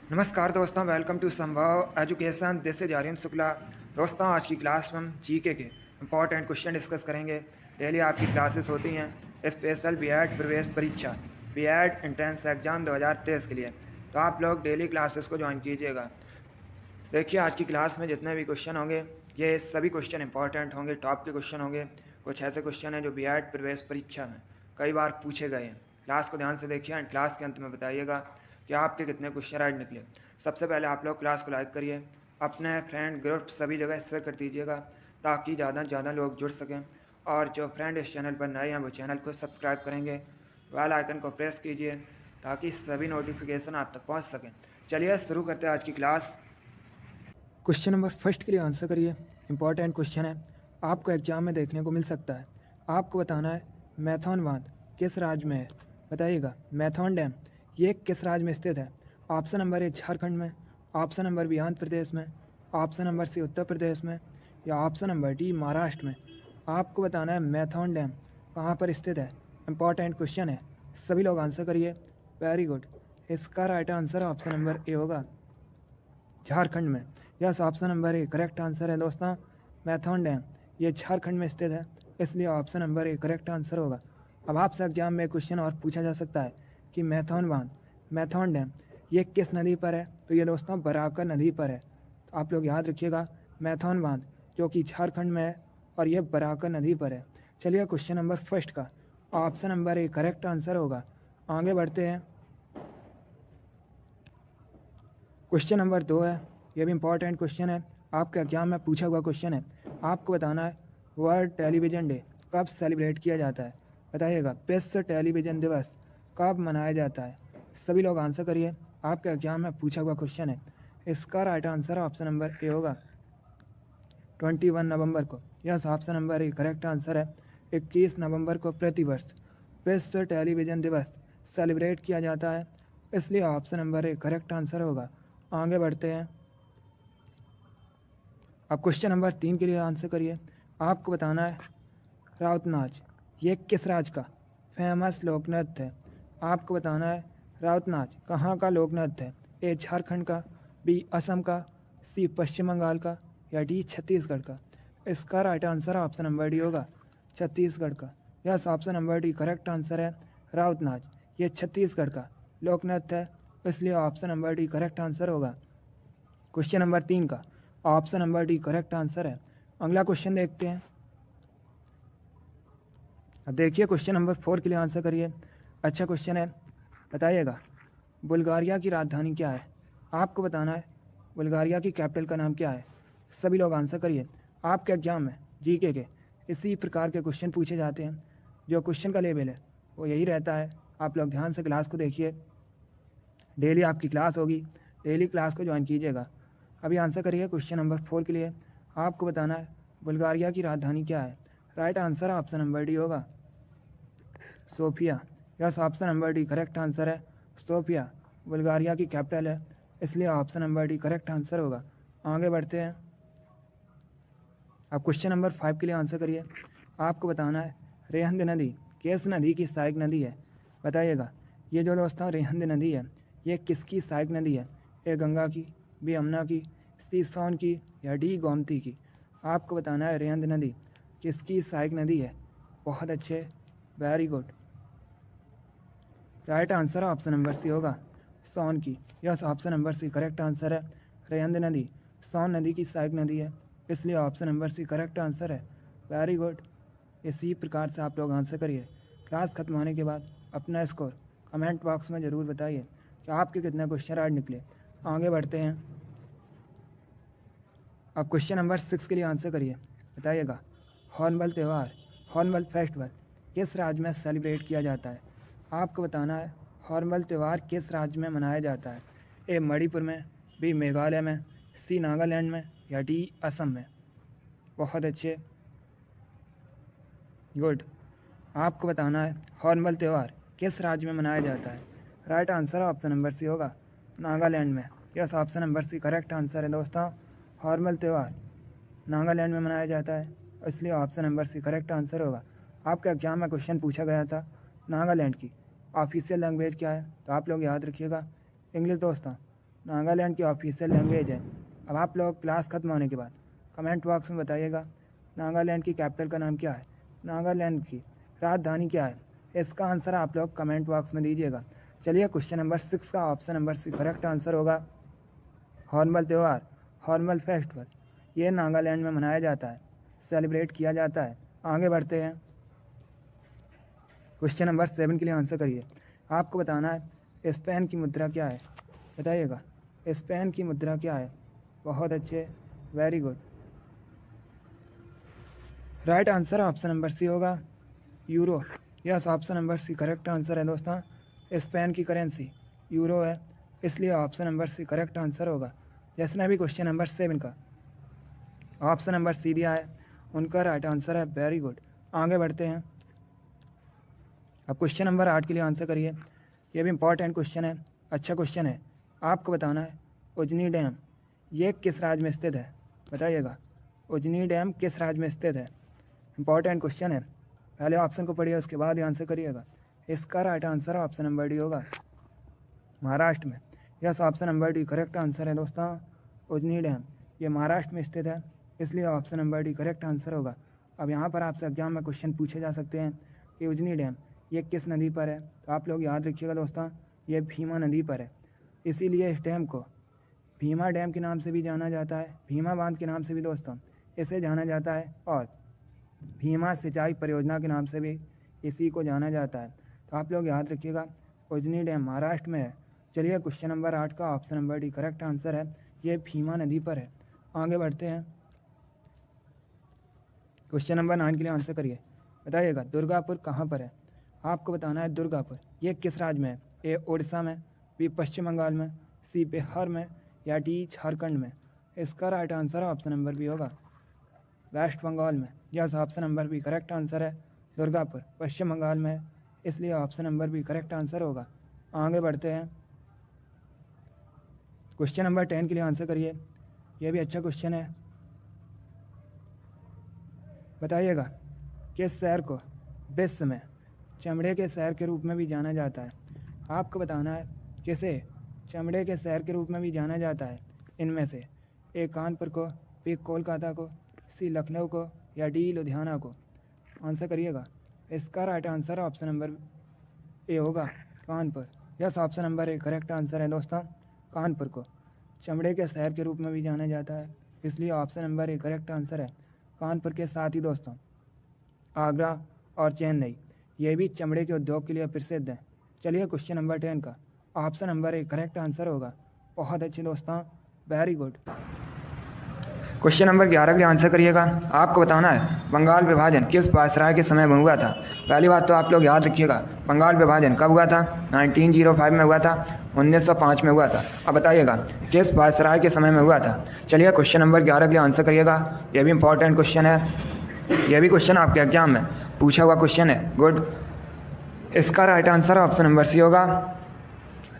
नमस्कार दोस्तों, welcome to Sambhav education. This is Aryan Shukla. दोस्तों, आज की क्लास में हम जीके के इंपॉर्टेंट क्वेश्चन डिस्कस करेंगे। डेली आपकी क्लासेस होती हैं स्पेशल बीएड प्रवेश परीक्षा, बीएड एंट्रेंस एग्जाम 2023 के लिए। तो आप लोग डेली क्लासेस को ज्वाइन कीजिएगा। देखिए, आज की क्लास में जितने भी क्वेश्चन होंगे, ये सभी क्वेश्चन इंपॉर्टेंट होंगे, टॉप के क्वेश्चन होंगे। कुछ ऐसे क्वेश्चन हैं जो बीएड प्रवेश परीक्षा में कई बार पूछे गए हैं। क्लास को ध्यान से देखिए एंड क्लास के अंत में बताइएगा कि आपके कितने क्वेश्चन राइट निकले। सबसे पहले आप लोग क्लास को लाइक करिए, अपने फ्रेंड ग्रुप सभी जगह शेयर कर दीजिएगा ताकि ज़्यादा से ज़्यादा लोग जुड़ सकें। और जो फ्रेंड इस चैनल पर नए हैं वो चैनल को सब्सक्राइब करेंगे, बेल आइकन को प्रेस कीजिए ताकि सभी नोटिफिकेशन आप तक पहुंच सकें। चलिए शुरू करते हैं आज की क्लास। क्वेश्चन नंबर फर्स्ट के लिए आंसर करिए। इंपॉर्टेंट क्वेश्चन है, आपको एग्जाम में देखने को मिल सकता है। आपको बताना है मैथॉन बांध किस राज्य में है। बताइएगा मैथॉन डैम ये किस राज्य में स्थित है। ऑप्शन नंबर ए झारखंड में, option number B Andhra Pradesh में, ऑप्शन नंबर सी उत्तर प्रदेश में, या ऑप्शन नंबर डी महाराष्ट्र में। आपको बताना है मैथॉन डैम कहाँ पर स्थित है। इंपॉर्टेंट क्वेश्चन है, सभी लोग आंसर करिए। वेरी गुड, इसका right answer option number A होगा, झारखंड में। Yes, option number A correct answer है दोस्तों। मैथॉन डैम ये झारखंड में स्थित है, इसलिए option number A correct answer होगा। अब आपसे एग्जाम में क्वेश्चन और पूछा जा सकता है कि मैथॉन बांध, मैथॉन डैम ये किस नदी पर है। तो ये दोस्तों बराकर नदी पर है। तो आप लोग याद रखिएगा मैथॉन बांध जो कि झारखंड में है और ये बराकर नदी पर है। चलिए क्वेश्चन नंबर फर्स्ट का option number A correct answer होगा। आगे बढ़ते हैं। क्वेश्चन नंबर 2 है, ये भी इंपॉर्टेंट क्वेश्चन है, आपके एग्जाम में पूछा हुआ क्वेश्चन है। आपको बताना है वर्ल्ड टेलीविज़न डे कब सेलिब्रेट किया जाता है। बताइएगा विश्व टेलीविज़न दिवस कब मनाया जाता है। सभी लोग आंसर करिए, आपके एग्जाम में पूछा हुआ क्वेश्चन है। इसका right answer option number A होगा 21 नवंबर को। Yes, option number A correct answer है। 21 नवंबर को प्रतिवर्ष विश्व टेलीविज़न दिवस सेलिब्रेट किया जाता है, इसलिए option number A correct answer होगा। आगे बढ़ते हैं। अब क्वेश्चन नंबर 3 के लिए आंसर करिए। आपको बताना है राउत नाच ये किस राज्य का फेमस लोक नृत्य है। आपको बताना है राउत नाच कहाँ का लोक नृत्य है। ए झारखंड का, बी असम का, सी पश्चिम बंगाल का, या डी छत्तीसगढ़ का। इसका right answer option number D होगा, छत्तीसगढ़ का। Yes, option number D correct answer है। राउत नाच ये छत्तीसगढ़ का लोक नृत्य है, इसलिए option number D correct answer होगा। क्वेश्चन नंबर 3 का option number D correct answer है। अगला क्वेश्चन देखते हैं। अब देखिए क्वेश्चन नंबर 4 के लिए आंसर करिए। अच्छा क्वेश्चन है, बताइएगा बुल्गारिया की राजधानी क्या है। आपको बताना है बुल्गारिया की कैपिटल का नाम क्या है। सभी लोग आंसर करिए। आपके एग्जाम में जीके के इसी प्रकार के क्वेश्चन पूछे जाते हैं। जो क्वेश्चन का लेवल है वो यही रहता है। आप लोग ध्यान से क्लास को देखिए, डेली आपकी क्लास होगी, डेली क्लास को ज्वाइन कीजिएगा। अभी आंसर करिए क्वेश्चन नंबर 4 के लिए। आपको बताना है बुल्गारिया की राजधानी क्या है। Right answer option number D होगा, Sofia. Yes, option number D correct answer है। सोफिया बुल्गारिया की कैपिटल है, इसलिए option number D correct answer होगा। आगे बढ़ते हैं। अब क्वेश्चन नंबर 5 के लिए आंसर करिए। आपको बताना है रेहंद नदी किस नदी की सहायक नदी है। बताइएगा ये जो दोस्तों रेहंद नदी है ये किसकी सहायक नदी है। ए गंगा की, बी यमुना की, सी सोन की, या डी गोमती की। आपको बताना है रेहंद नदी किसकी सहायक नदी है। बहुत अच्छे, very good. Right answer option number C होगा, सोन की। Yes, option number C correct answer है। रेहंद नदी सोन नदी की सहायक नदी है, इसलिए option number C correct answer है। Very good. इसी प्रकार से आप लोग आंसर करिए। क्लास खत्म होने के बाद अपना स्कोर कमेंट बॉक्स में ज़रूर बताइए कि आपके कितने क्वेश्चन राइट निकले। आगे बढ़ते हैं। अब क्वेश्चन नंबर 6 के लिए आंसर करिए। बताइएगा हॉर्नबिल त्यौहार, हॉर्नबिल फेस्टिवल किस राज्य में सेलिब्रेट किया जाता है। आपको बताना है हॉर्नबिल त्यौहार किस राज्य में मनाया जाता है। ए मणिपुर में, बी मेघालय में, सी नागालैंड में, या डी असम में। बहुत अच्छे, गुड। आपको बताना है हॉर्नबिल त्यौहार किस राज्य में मनाया जाता है। Right answer option number C होगा, नागालैंड में। Yes, option number C correct answer है दोस्तों। हॉर्नबिल त्यौहार नागालैंड में मनाया जाता है, इसलिए option number C correct answer होगा। आपके एग्जाम में क्वेश्चन पूछा गया था नागालैंड की ऑफिशियल लैंग्वेज क्या है, तो आप लोग याद रखिएगा इंग्लिश दोस्तों। नागालैंड की ऑफिशियल लैंग्वेज है। अब आप लोग क्लास ख़त्म होने के बाद कमेंट बॉक्स में बताइएगा नागालैंड की कैपिटल का नाम क्या है, नागालैंड की राजधानी क्या है। इसका आंसर आप लोग कमेंट बॉक्स में दीजिएगा। चलिए क्वेश्चन नंबर 6 का option number C correct answer होगा हॉर्नबिल त्यौहार, हॉर्नबिल फेस्टिवल। ये नागालैंड में मनाया जाता है, सेलिब्रेट किया जाता है। आगे बढ़ते हैं। क्वेश्चन नंबर 7 के लिए आंसर करिए। आपको बताना है स्पेन की मुद्रा क्या है, बताइएगा स्पेन की मुद्रा क्या है। बहुत अच्छे, very good. Right answer option number C होगा euro. Yes, option number C correct answer है दोस्तों। स्पेन की करेंसी यूरो है, इसलिए option number C correct answer होगा। जिसने भी क्वेश्चन नंबर 7 का ऑप्शन नंबर सी दिया है उनका राइट आंसर है, वेरी गुड। आगे बढ़ते हैं। अब क्वेश्चन नंबर 8 के लिए आंसर करिए। ये भी इंपॉर्टेंट क्वेश्चन है, अच्छा क्वेश्चन है। आपको बताना है उजनी डैम ये किस राज्य में स्थित है, बताइएगा उजनी डैम किस राज्य में स्थित है। इंपॉर्टेंट क्वेश्चन है, पहले ऑप्शन को पढ़िए उसके बाद आंसर करिएगा। इसका right answer option number D होगा, महाराष्ट्र में। Yes, option number D correct answer है दोस्तों। उजनी डैम ये महाराष्ट्र में स्थित है, इसलिए option number D correct answer होगा। अब यहाँ पर आपसे एग्जाम में क्वेश्चन पूछे जा सकते हैं कि उजनी डैम ये किस नदी पर है, तो आप लोग याद रखिएगा दोस्तों ये भीमा नदी पर है। इसीलिए इस डैम को भीमा डैम के नाम से भी जाना जाता है, भीमा बांध के नाम से भी दोस्तों इसे जाना जाता है, और भीमा सिंचाई परियोजना के नाम से भी इसी को जाना जाता है। तो आप लोग याद रखिएगा उजनी डैम महाराष्ट्र में है। चलिए क्वेश्चन नंबर 8 का option number D correct answer है, ये भीमा नदी पर है। आगे बढ़ते हैं। क्वेश्चन नंबर 9 के लिए आंसर करिए। बताइएगा दुर्गापुर कहाँ पर है। आपको बताना है दुर्गापुर ये किस राज्य में है। ए उड़ीसा में, बी पश्चिम बंगाल में, सी बिहार में, या डी झारखंड में। इसका right answer option number B होगा, वेस्ट बंगाल में। Yes, option number B correct answer है, दुर्गापुर पश्चिम बंगाल में है, इसलिए option number B correct answer होगा। आगे बढ़ते हैं। क्वेश्चन नंबर 10 के लिए आंसर करिए। यह भी अच्छा क्वेश्चन है। बताइएगा किस शहर को विश्व में चमड़े के शहर के रूप में भी जाना जाता है। आपको बताना है किसे चमड़े के शहर के रूप में भी जाना जाता है। इनमें से ए कानपुर को, बी कोलकाता को, सी लखनऊ को, या डी लुधियाना को। आंसर करिएगा। इसका right answer option number A होगा, Kanpur. Yes, option number A correct answer है दोस्तों। कानपुर को चमड़े के शहर के रूप में भी जाना जाता है, इसलिए option number A correct answer है। कानपुर के साथ ही दोस्तों आगरा और चेन्नई ये भी चमड़े के उद्योग के लिए प्रसिद्ध हैं। चलिए क्वेश्चन नंबर 10 का option number A correct answer होगा। बहुत अच्छे दोस्तों, वेरी गुड। क्वेश्चन नंबर 11 के लिए आंसर करिएगा। आपको बताना है बंगाल विभाजन किस वायसराय के समय में हुआ था। पहली बात तो आप लोग याद रखिएगा बंगाल विभाजन कब हुआ था। 1905 में हुआ था, 1905 में हुआ था। अब बताइएगा किस वायसराय के समय में हुआ था। चलिए क्वेश्चन नंबर 11 के लिए आंसर करिएगा। यह भी इंपॉर्टेंट क्वेश्चन है, यह भी क्वेश्चन आपके एग्जाम में पूछा हुआ क्वेश्चन है। गुड। इसका right answer option number C होगा,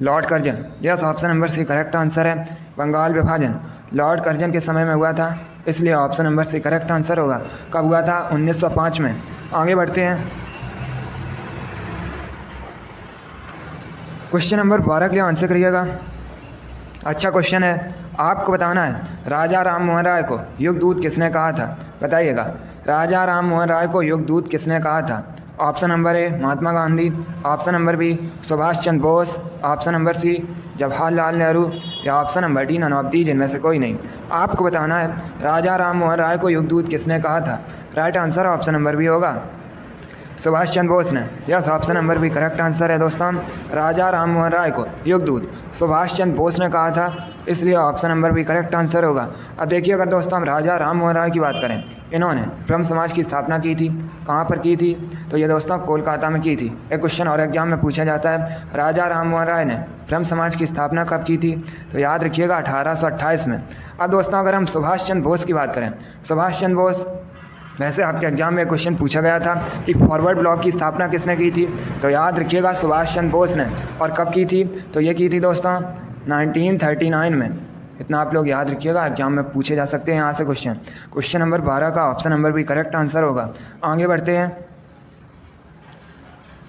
lord Curzon. Yes, option number C correct answer है। बंगाल विभाजन लॉर्ड कर्जन के समय में हुआ था, इसलिए option number C correct answer होगा। कब हुआ था? 1905 में। आगे बढ़ते हैं। क्वेश्चन नंबर 12 के लिए आंसर करिएगा। अच्छा क्वेश्चन है। आपको बताना है राजा राम मोहन राय को युग दूत किसने कहा था। बताइएगा राजा राम मोहन राय को युग दूत किसने कहा था। Option number A Mahatma Gandhi, option number B Subhash Chandra Bose, option number C Jawaharlal Nehru, या option number D none of these इनमें से कोई नहीं। आपको बताना है राजा राम मोहन राय को युग दूत किसने कहा था। Right answer option number B होगा, सुभाष चंद्र बोस ने। Yes, option number B correct answer है दोस्तों। राजा राम मोहन राय को युग दूत सुभाष चंद्र बोस ने कहा था, इसलिए option number B correct answer होगा। अब देखिए अगर दोस्तों हम राजा राम मोहन राय की बात करें, इन्होंने ब्रह्म समाज की स्थापना की थी। कहाँ पर की थी? तो ये दोस्तों कोलकाता में की थी। एक क्वेश्चन और एग्जाम में पूछा जाता है राजा राम मोहन राय ने ब्रह्म समाज की स्थापना कब की थी, तो याद रखिएगा 1828 में। अब दोस्तों अगर हम सुभाष चंद्र बोस की बात करें, सुभाष चंद्र बोस वैसे आपके एग्जाम में क्वेश्चन पूछा गया था कि फॉरवर्ड ब्लॉक की स्थापना किसने की थी, तो याद रखिएगा सुभाष चंद्र बोस ने। और कब की थी? तो ये की थी दोस्तों 1939 में। इतना आप लोग याद रखिएगा, एग्जाम में पूछे जा सकते हैं यहाँ से क्वेश्चन। क्वेश्चन नंबर 12 का ऑप्शन नंबर भी करेक्ट आंसर होगा। आगे बढ़ते हैं।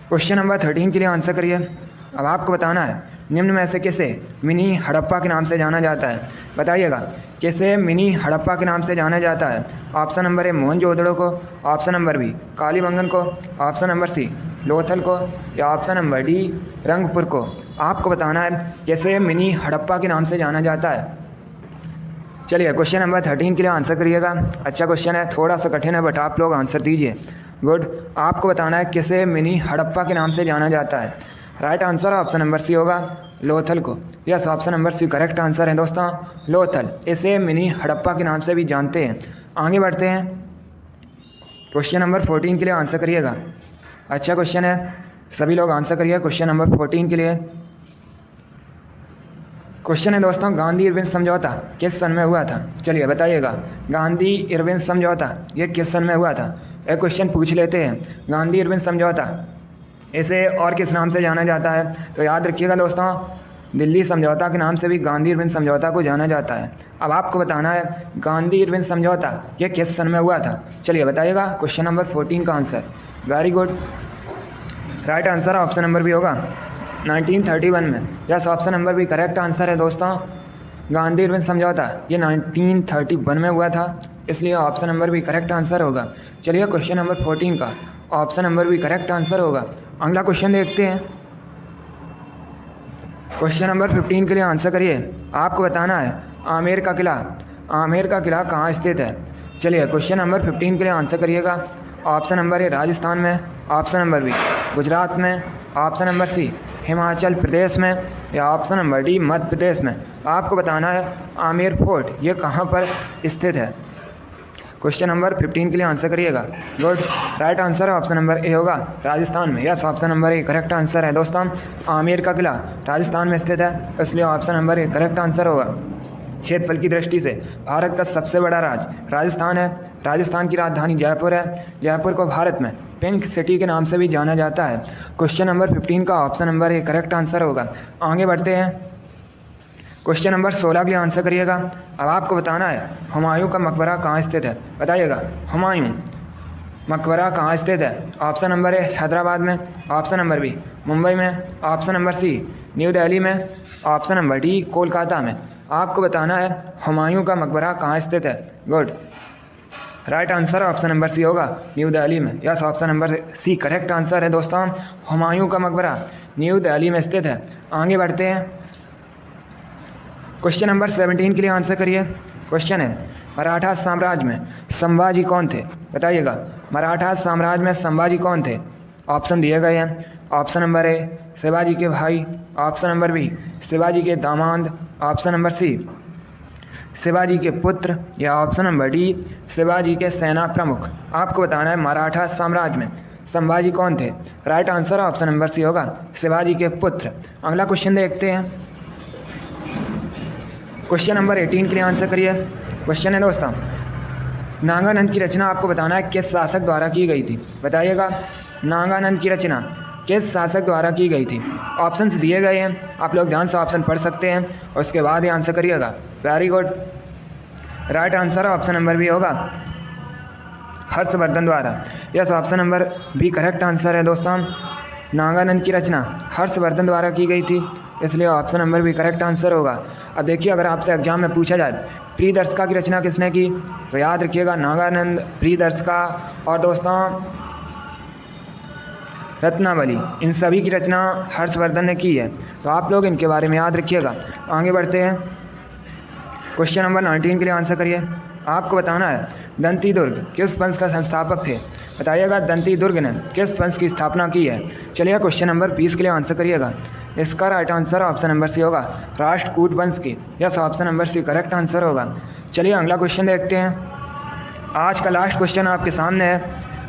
क्वेश्चन नंबर 13 के लिए आंसर करिए। अब आपको बताना है निम्न में से किसे मिनी हड़प्पा के नाम से जाना जाता है? बताइएगा, किसे मिनी हड़प्पा के नाम से जाना जाता है? ऑप्शन नंबर ए मोहनजोदड़ो को, ऑप्शन नंबर बी कालीबंगन को, ऑप्शन नंबर सी लोथल को, या ऑप्शन नंबर डी रंगपुर को। आपको बताना है किसे मिनी हड़प्पा के नाम से जाना जाता है। चलिए क्वेश्चन नंबर 13 के लिए आंसर करिएगा। अच्छा क्वेश्चन है, थोड़ा सा कठिन है बट आप लोग आंसर दीजिए। गुड। आपको बताना है किसे मिनी हड़प्पा के नाम से जाना जाता है। Right answer option number C होगा लोथल को। Yes, option number C correct answer है दोस्तों, लोथल। इसे मिनी हड़प्पा के नाम से भी जानते हैं। आगे बढ़ते हैं, क्वेश्चन नंबर 14 के लिए आंसर करिएगा। अच्छा क्वेश्चन है, सभी लोग आंसर करिए क्वेश्चन नंबर 14 के लिए। क्वेश्चन है दोस्तों, गांधी इरविन समझौता किस सन में हुआ था? चलिए बताइएगा, गांधी इरविन समझौता ये किस सन में हुआ था? एक क्वेश्चन पूछ लेते हैं, गांधी इरविन समझौता इसे और किस नाम से जाना जाता है? तो याद रखिएगा दोस्तों, दिल्ली समझौता के नाम से भी गांधी इरविन समझौता को जाना जाता है। अब आपको बताना है गांधी इरविन समझौता ये किस सन में हुआ था? चलिए बताइएगा क्वेश्चन नंबर 14 का answer. Very good. Right answer option number भी होगा 1931 में। यस, ऑप्शन नंबर भी करेक्ट आंसर है दोस्तों, गांधी इरविन समझौता ये 1931 में हुआ था, इसलिए ऑप्शन नंबर भी करेक्ट आंसर होगा। चलिए क्वेश्चन नंबर 14 का ऑप्शन नंबर भी करेक्ट आंसर होगा। अगला क्वेश्चन देखते हैं, क्वेश्चन नंबर 15 के लिए आंसर करिए। आपको बताना है आमेर का किला कहाँ स्थित है? चलिए क्वेश्चन नंबर 15 के लिए आंसर करिएगा। ऑप्शन नंबर ए राजस्थान में, ऑप्शन नंबर बी गुजरात में, ऑप्शन नंबर सी हिमाचल प्रदेश में, या option number D Madhya Pradesh में। आपको बताना है आमेर फोर्ट ये कहाँ पर स्थित है। क्वेश्चन नंबर 15 के लिए आंसर करिएगा। Good. Right answer option number A होगा राजस्थान में। Yes, option number A correct answer है दोस्तों, आमेर का किला राजस्थान में स्थित है, इसलिए option number A correct answer होगा। क्षेत्रफल की दृष्टि से भारत का सबसे बड़ा राज्य राजस्थान है। राजस्थान की राजधानी जयपुर है। जयपुर को भारत में पिंक सिटी के नाम से भी जाना जाता है। क्वेश्चन नंबर 15 का option number A correct answer होगा। आगे बढ़ते हैं, क्वेश्चन नंबर 16 के लिए आंसर करिएगा। अब आपको बताना है हुमायूं का मकबरा कहाँ स्थित है? बताइएगा, हुमायूं मकबरा कहाँ स्थित है? ऑप्शन नंबर ए हैदराबाद में, ऑप्शन नंबर बी मुंबई में, option number C New Delhi में, ऑप्शन नंबर डी कोलकाता में। आपको बताना है हुमायूं का मकबरा कहाँ स्थित है। Good. Right answer option number C होगा न्यू दिल्ली में। Yes, option number C correct answer है दोस्तों, हुमायूं का मकबरा न्यू दिल्ली में स्थित है। आगे बढ़ते हैं, क्वेश्चन नंबर 17 के लिए आंसर करिए। क्वेश्चन है मराठा साम्राज्य में संभाजी कौन थे? बताइएगा, मराठा साम्राज्य में संभाजी कौन थे? ऑप्शन दिए गए हैं। ऑप्शन नंबर ए शिवाजी के भाई, ऑप्शन नंबर बी शिवाजी के दामाद, ऑप्शन नंबर सी शिवाजी के पुत्र, या ऑप्शन नंबर डी शिवाजी के सेना प्रमुख। आपको बताना है मराठा साम्राज्य में संभाजी कौन थे। Right answer option number C होगा शिवाजी के पुत्र। अगला क्वेश्चन देखते हैं, क्वेश्चन नंबर 18 के लिए आंसर करिए। क्वेश्चन है दोस्तों, नागानंद की रचना आपको बताना है किस शासक द्वारा की गई थी? बताइएगा, नागानंद की रचना किस शासक द्वारा की गई थी? ऑप्शंस दिए गए हैं, आप लोग ध्यान से ऑप्शन पढ़ सकते हैं और उसके बाद ही आंसर करिएगा। Very good. Right answer option number B होगा हर्षवर्धन द्वारा। Yes, option number B correct answer है दोस्तों, नागानंद की रचना हर्षवर्धन द्वारा की गई थी, इसलिए ऑप्शन नंबर भी करेक्ट आंसर होगा। अब देखिए, अगर आपसे एग्जाम में पूछा जाए प्रियदर्शिका की रचना किसने की, तो याद रखिएगा नागानंद, प्रियदर्शिका और दोस्तों रत्नावली, इन सभी की रचना हर्षवर्धन ने की है, तो आप लोग इनके बारे में याद रखिएगा। आगे बढ़ते हैं, क्वेश्चन नंबर 19 के लिए आंसर करिए। आपको बताना है दंती दुर्ग किस वंश का संस्थापक थे? बताइएगा, दंती दुर्ग ने किस वंश की स्थापना की है? चलिए क्वेश्चन नंबर 20 के लिए आंसर करिएगा। इसका right answer option number C होगा राष्ट्रकूट वंश की। Yes, option number C correct answer होगा। चलिए अगला क्वेश्चन देखते हैं। आज का लास्ट क्वेश्चन आपके सामने है,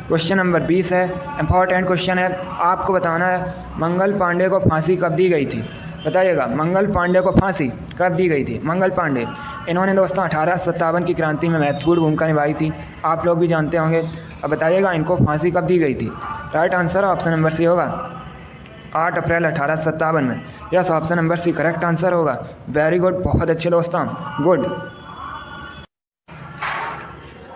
क्वेश्चन नंबर 20 है, इंपॉर्टेंट क्वेश्चन है। आपको बताना है मंगल पांडे को फांसी कब दी गई थी? बताइएगा, मंगल पांडे को फांसी कब दी गई थी? मंगल पांडे, इन्होंने दोस्तों 1857 की क्रांति में महत्वपूर्ण भूमिका निभाई थी, आप लोग भी जानते होंगे। अब बताइएगा इनको फांसी कब दी गई थी? Right answer option number C होगा 8 अप्रैल 1857 में। Yes, option number C correct answer होगा। वेरी गुड, बहुत अच्छे दोस्तों, गुड।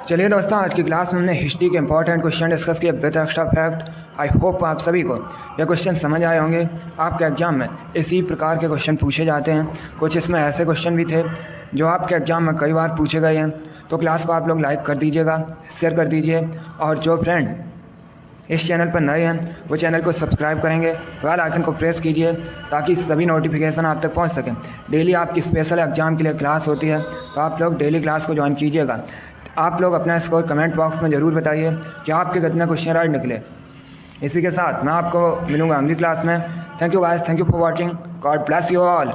चलिए दोस्तों, आज की क्लास में हमने हिस्ट्री के इंपॉर्टेंट क्वेश्चन डिस्कस किए with extra fact. I hope आप सभी को ये क्वेश्चन समझ आए होंगे। आपके एग्ज़ाम में इसी प्रकार के क्वेश्चन पूछे जाते हैं। कुछ इसमें ऐसे क्वेश्चन भी थे जो आपके एग्ज़ाम में कई बार पूछे गए हैं। तो क्लास को आप लोग लाइक कर दीजिएगा, शेयर कर दीजिए, और जो फ्रेंड इस चैनल पर नए हैं वो चैनल को सब्सक्राइब करेंगे, बेल आइकन को प्रेस कीजिए ताकि सभी नोटिफिकेशन आप तक पहुंच सकें। डेली आपकी स्पेशल एग्ज़ाम के लिए क्लास होती है, तो आप लोग डेली क्लास को ज्वाइन कीजिएगा। आप लोग अपना स्कोर कमेंट बॉक्स में ज़रूर बताइए कि आपके कितने क्वेश्चन राइट निकले। इसी के साथ मैं आपको मिलूँगा अगली क्लास में। Thank you guys, thank you for watching. God bless you all.